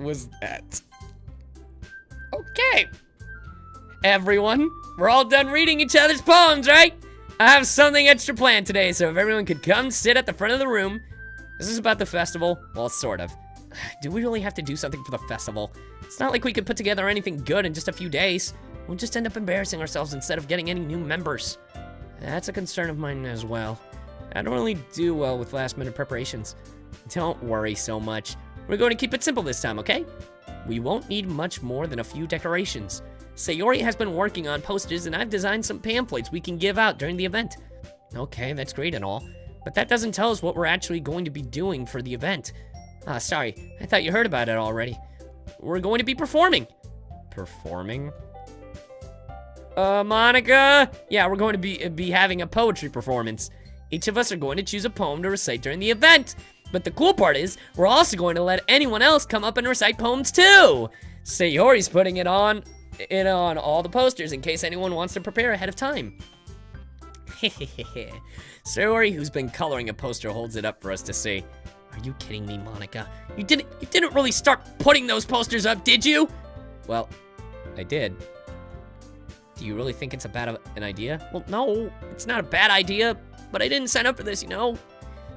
was that? Okay. Everyone, we're all done reading each other's poems, right? I have something extra planned today, so if everyone could come sit at the front of the room. This is about the festival. Well, sort of. Do we really have to do something for the festival? It's not like we could put together anything good in just a few days. We'll just end up embarrassing ourselves instead of getting any new members. That's a concern of mine as well. I don't really do well with last-minute preparations. Don't worry so much. We're going to keep it simple this time, okay? We won't need much more than a few decorations. Sayori has been working on posters, and I've designed some pamphlets we can give out during the event. Okay, that's great and all, but that doesn't tell us what we're actually going to be doing for the event. Sorry, I thought you heard about it already. We're going to be performing. Performing? Monika? Yeah, we're going to be having a poetry performance. Each of us are going to choose a poem to recite during the event. But the cool part is, we're also going to let anyone else come up and recite poems too. Sayori's putting it on all the posters in case anyone wants to prepare ahead of time. Sayori, who's been coloring a poster, holds it up for us to see. Are you kidding me, Monika? You didn't really start putting those posters up, did you? Well, I did. Do you really think it's a bad an idea? Well, no, it's not a bad idea, but I didn't sign up for this, you know?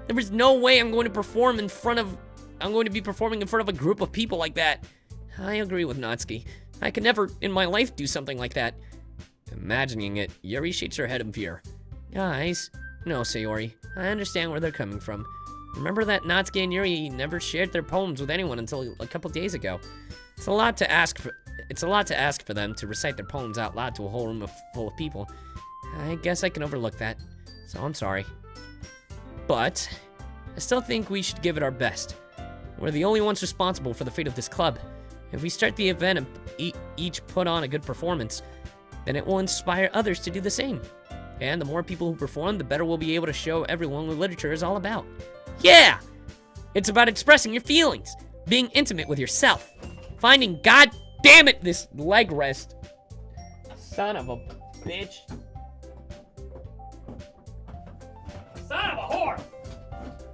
There was no way I'm going to be performing in front of a group of people like that. I agree with Natsuki. I could never in my life do something like that. Imagining it, Yuri shakes her head in fear. Guys, no, Sayori, I understand where they're coming from. Remember that Natsuki and Yuri never shared their poems with anyone until a couple days ago. It's a lot to ask for them to recite their poems out loud to a whole room full of people. I guess I can overlook that, so I'm sorry. But I still think we should give it our best. We're the only ones responsible for the fate of this club. If we start the event and each put on a good performance, then it will inspire others to do the same. And the more people who perform, the better we'll be able to show everyone what literature is all about. Yeah! It's about expressing your feelings, being intimate with yourself, finding, god damn it, this leg rest. Son of a bitch. Son of a whore!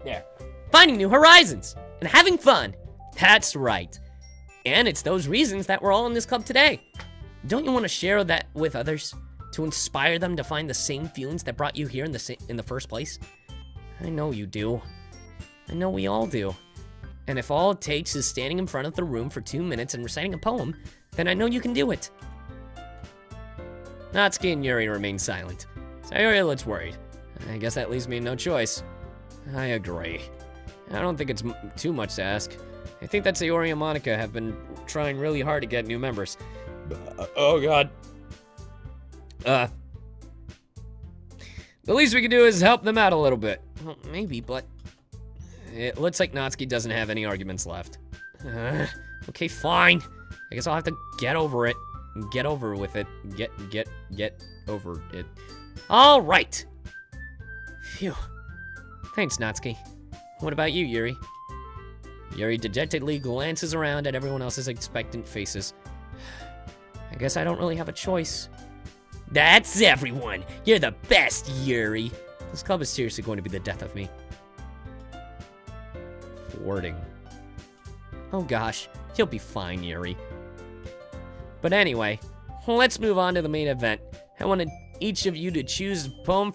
There. Finding new horizons and having fun. That's right. And it's those reasons that we're all in this club today. Don't you want to share that with others? To inspire them to find the same feelings that brought you here in the first place? I know you do. I know we all do. And if all it takes is standing in front of the room for 2 minutes and reciting a poem, then I know you can do it. Natsuki and Yuri remain silent. Sayori looks worried. I guess that leaves me no choice. I agree. I don't think it's too much to ask. I think that Sayori and Monika have been trying really hard to get new members. Oh god. The least we can do is help them out a little bit. Well, maybe, but it looks like Natsuki doesn't have any arguments left. Okay, fine. I guess I'll have to get over it. Get over with it. Get over it. All right. Phew. Thanks, Natsuki. What about you, Yuri? Yuri dejectedly glances around at everyone else's expectant faces. I guess I don't really have a choice. That's everyone! You're the best, Yuri! This club is seriously going to be the death of me. Thwarting. Oh gosh, you'll be fine, Yuri. But anyway, let's move on to the main event. I wanted each of you to choose a poem.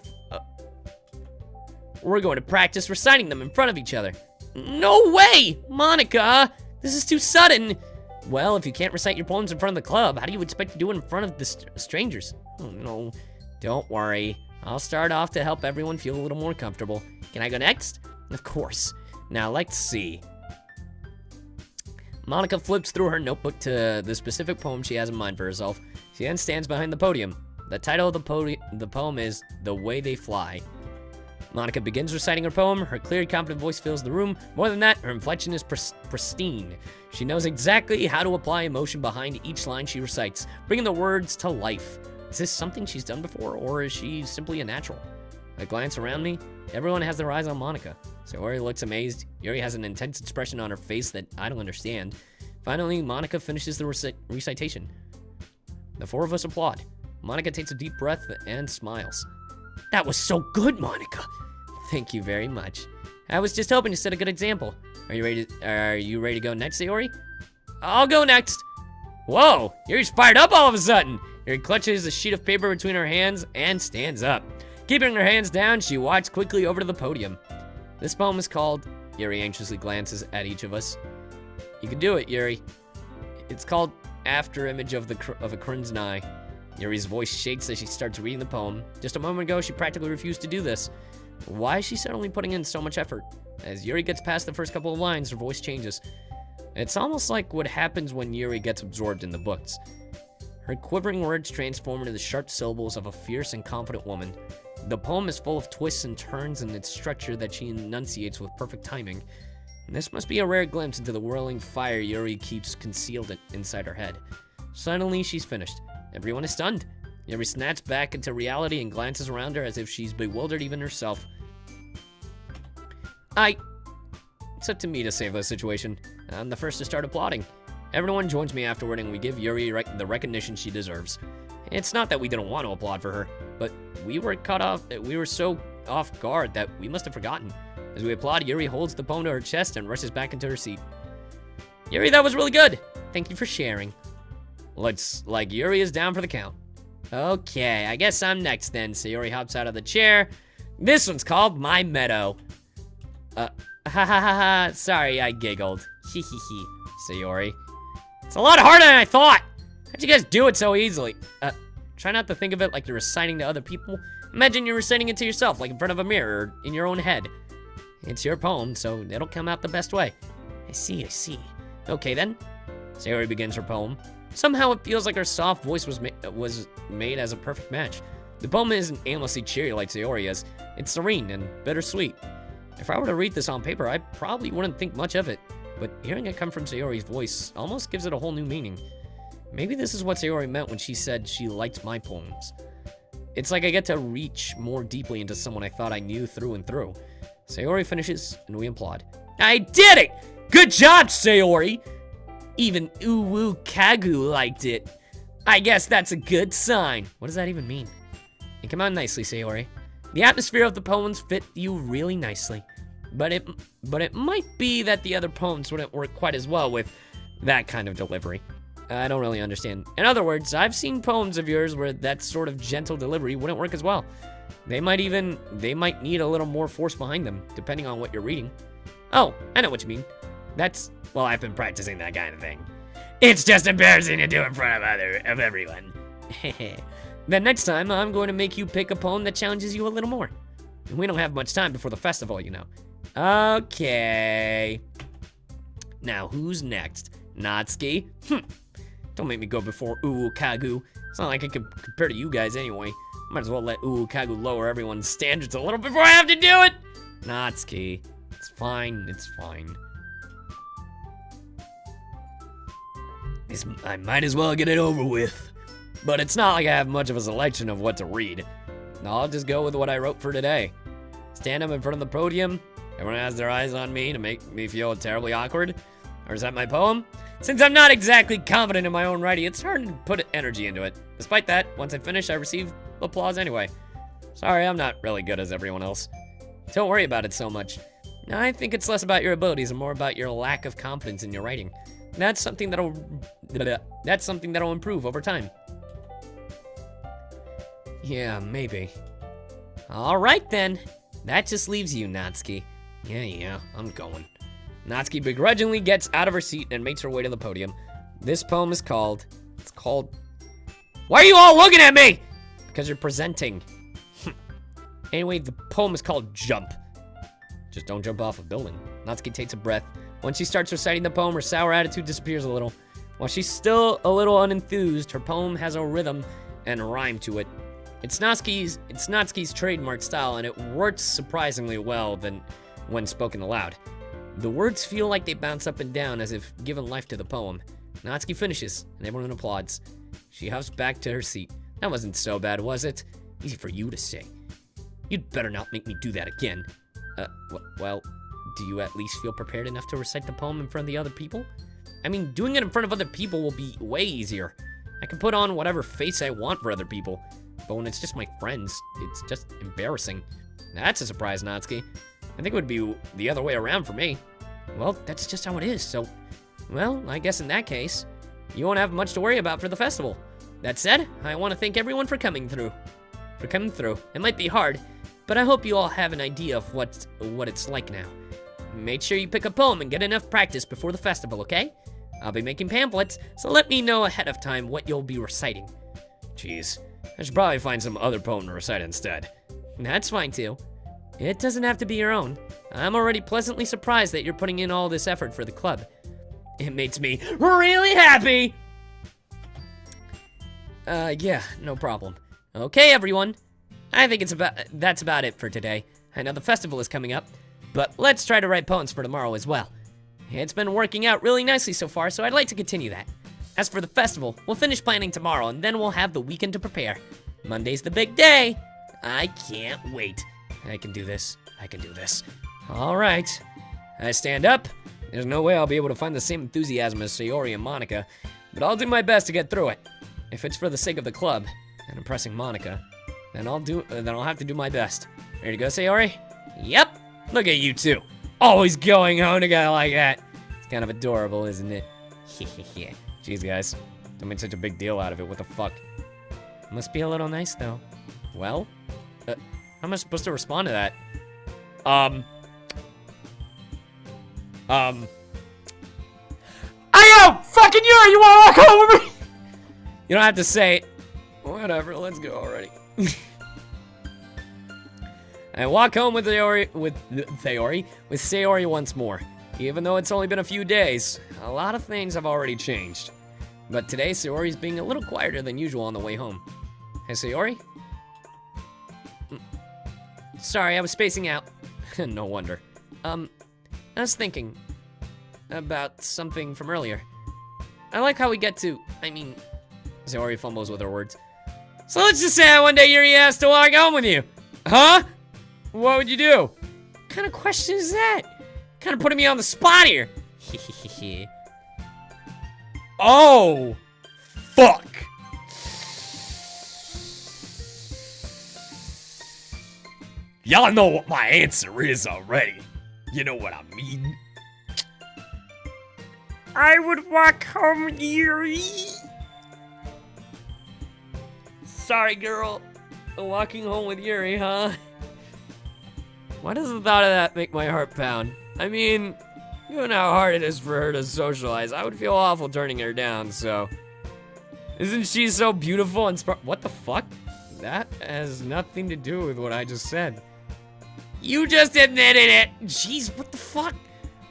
We're going to practice reciting them in front of each other. No way! Monika! This is too sudden! Well, if you can't recite your poems in front of the club, how do you expect to do it in front of the strangers? Oh no, don't worry. I'll start off to help everyone feel a little more comfortable. Can I go next? Of course. Now, let's see. Monika flips through her notebook to the specific poem she has in mind for herself. She then stands behind the podium. The title of the poem is The Way They Fly. Monika begins reciting her poem. Her clear, confident voice fills the room. More than that, her inflection is pristine. She knows exactly how to apply emotion behind each line she recites, bringing the words to life. Is this something she's done before, or is she simply a natural? I glance around me. Everyone has their eyes on Monika. Sayori looks amazed. Yuri has an intense expression on her face that I don't understand. Finally, Monika finishes the recitation. The four of us applaud. Monika takes a deep breath and smiles. That was so good, Monika. Thank you very much. I was just hoping to set a good example. Are you ready to go next, Sayori? I'll go next. Whoa, Yuri's fired up all of a sudden. Yuri clutches a sheet of paper between her hands and stands up. Keeping her hands down, she walks quickly over to the podium. This poem is called, Yuri anxiously glances at each of us. You can do it, Yuri. It's called After Image of a Crimson Eye. Yuri's voice shakes as she starts reading the poem. Just a moment ago, she practically refused to do this. Why is she suddenly putting in so much effort? As Yuri gets past the first couple of lines, her voice changes. It's almost like what happens when Yuri gets absorbed in the books. Her quivering words transform into the sharp syllables of a fierce and confident woman. The poem is full of twists and turns in its structure that she enunciates with perfect timing. This must be a rare glimpse into the whirling fire Yuri keeps concealed inside her head. Suddenly, she's finished. Everyone is stunned. Yuri snaps back into reality and glances around her as if she's bewildered even herself. It's up to me to save the situation. I'm the first to start applauding. Everyone joins me afterward and we give Yuri the recognition she deserves. It's not that we didn't want to applaud for her, but we were so off guard that we must have forgotten. As we applaud, Yuri holds the poem to her chest and rushes back into her seat. Yuri, that was really good. Thank you for sharing. Looks like Yuri is down for the count. Okay, I guess I'm next then. So Yuri hops out of the chair. This one's called My Meadow. Sorry, I giggled. Hee hee hee, Sayori. It's a lot harder than I thought. How'd you guys do it so easily? Try not to think of it like you're reciting to other people. Imagine you're reciting it to yourself, like in front of a mirror, in your own head. It's your poem, so it'll come out the best way. I see. Okay then. Sayori begins her poem. Somehow it feels like her soft voice was made as a perfect match. The poem isn't aimlessly cheery like Sayori is. It's serene and bittersweet. If I were to read this on paper, I probably wouldn't think much of it. But hearing it come from Sayori's voice almost gives it a whole new meaning. Maybe this is what Sayori meant when she said she liked my poems. It's like I get to reach more deeply into someone I thought I knew through and through. Sayori finishes, and we applaud. I did it! Good job, Sayori! Even Uwu Kagu liked it. I guess that's a good sign. What does that even mean? It came out nicely, Sayori. The atmosphere of the poems fit you really nicely. But it might be that the other poems wouldn't work quite as well with that kind of delivery. I don't really understand. In other words, I've seen poems of yours where that sort of gentle delivery wouldn't work as well. They might need a little more force behind them, depending on what you're reading. Oh, I know what you mean. Well, I've been practicing that kind of thing. It's just embarrassing to do in front of everyone. Then next time, I'm going to make you pick a poem that challenges you a little more. We don't have much time before the festival, you know. Okay. Now, who's next? Natsuki? Don't make me go before Kagu. It's not like I can compare to you guys anyway. Might as well let Kagu lower everyone's standards a little before I have to do it. Natsuki. It's fine. I might as well get it over with. But it's not like I have much of a selection of what to read. I'll just go with what I wrote for today. Stand up in front of the podium. Everyone has their eyes on me to make me feel terribly awkward. Or is that my poem? Since I'm not exactly confident in my own writing, it's hard to put energy into it. Despite that, once I finish, I receive applause anyway. Sorry, I'm not really good as everyone else. Don't worry about it so much. I think it's less about your abilities and more about your lack of confidence in your writing. That's something that'll improve over time. Yeah, maybe. All right then. That just leaves you, Natsuki. Yeah, I'm going. Natsuki begrudgingly gets out of her seat and makes her way to the podium. This poem is called... Why are you all looking at me? Because you're presenting. Anyway, the poem is called Jump. Just don't jump off a building. Natsuki takes a breath. Once she starts reciting the poem, her sour attitude disappears a little. While she's still a little unenthused, her poem has a rhythm and a rhyme to it. It's Natsuki's trademark style, and it works surprisingly well when spoken aloud. The words feel like they bounce up and down as if given life to the poem. Natsuki finishes, and everyone applauds. She huffs back to her seat. That wasn't so bad, was it? Easy for you to say. You'd better not make me do that again. Well, do you at least feel prepared enough to recite the poem in front of the other people? I mean, doing it in front of other people will be way easier. I can put on whatever face I want for other people. But when it's just my friends, it's just embarrassing. That's a surprise, Natsuki. I think it would be the other way around for me. Well, that's just how it is, so Well, I guess in that case, you won't have much to worry about for the festival. That said, I want to thank everyone for coming through. It might be hard, but I hope you all have an idea of what it's like now. Make sure you pick a poem and get enough practice before the festival, okay? I'll be making pamphlets, so let me know ahead of time what you'll be reciting. Jeez, I should probably find some other poem to recite instead. That's fine too. It doesn't have to be your own. I'm already pleasantly surprised that you're putting in all this effort for the club. It makes me really happy! Yeah, no problem. Okay, everyone. I think that's about it for today. I know the festival is coming up, but let's try to write poems for tomorrow as well. It's been working out really nicely so far, so I'd like to continue that. As for the festival, we'll finish planning tomorrow, and then we'll have the weekend to prepare. Monday's the big day. I can't wait. I can do this. All right. I stand up. There's no way I'll be able to find the same enthusiasm as Sayori and Monika, but I'll do my best to get through it. If it's for the sake of the club and impressing Monika, then I'll have to do my best. Ready to go, Sayori? Yep. Look at you two. Always going on together like that. It's kind of adorable, isn't it? Jeez, guys. Don't make such a big deal out of it. What the fuck? Must be a little nice, though. Well? How am I supposed to respond to that? Ayo! Fucking Yuri, you wanna walk home with me? You don't have to say, whatever, let's go already. I walk home with Sayori once more. Even though it's only been a few days, a lot of things have already changed. But today, Sayori's being a little quieter than usual on the way home. Hey, Sayori? Sorry, I was spacing out. No wonder. I was thinking about something from earlier. I like how we get to, Sayori fumbles with her words. So let's just say one day Yuri asked to walk home with you. Huh? What would you do? What kind of question is that? Kind of putting me on the spot here. Oh, fuck. Y'all know what my answer is already. You know what I mean? I would walk home with Yuri. Sorry, girl. Walking home with Yuri, huh? Why does the thought of that make my heart pound? I mean, given how hard it is for her to socialize, I would feel awful turning her down, so. Isn't she so beautiful and what the fuck? That has nothing to do with what I just said. You just admitted it. Jeez, what the fuck?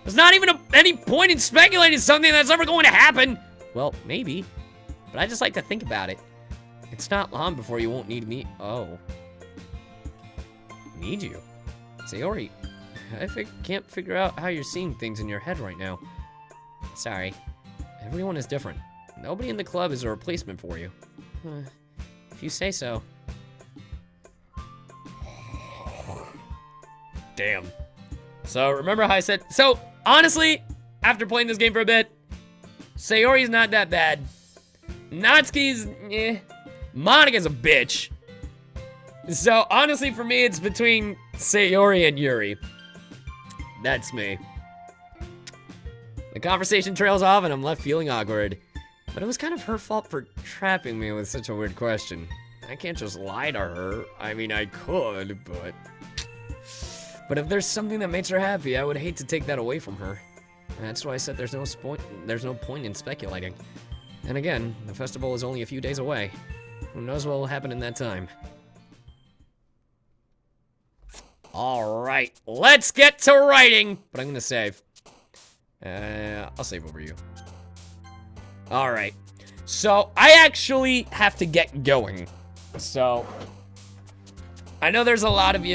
There's not even any point in speculating something that's ever going to happen. Well, maybe, but I just like to think about it. It's not long before you won't need me. Oh. Need you? Sayori, I can't figure out how you're seeing things in your head right now. Sorry. Everyone is different. Nobody in the club is a replacement for you. If you say so. Damn. So, remember how I said... So, honestly, after playing this game for a bit, Sayori's not that bad. Natsuki's... Monika's a bitch. So, honestly, for me, it's between Sayori and Yuri. That's me. The conversation trails off and I'm left feeling awkward. But it was kind of her fault for trapping me with such a weird question. I can't just lie to her. I mean, I could, but... But if there's something that makes her happy, I would hate to take that away from her. That's why I said there's no point in speculating. And again, the festival is only a few days away. Who knows what will happen in that time. Alright, let's get to writing! But I'm gonna save. I'll save over you. Alright, so I actually have to get going. So, I know there's a lot of you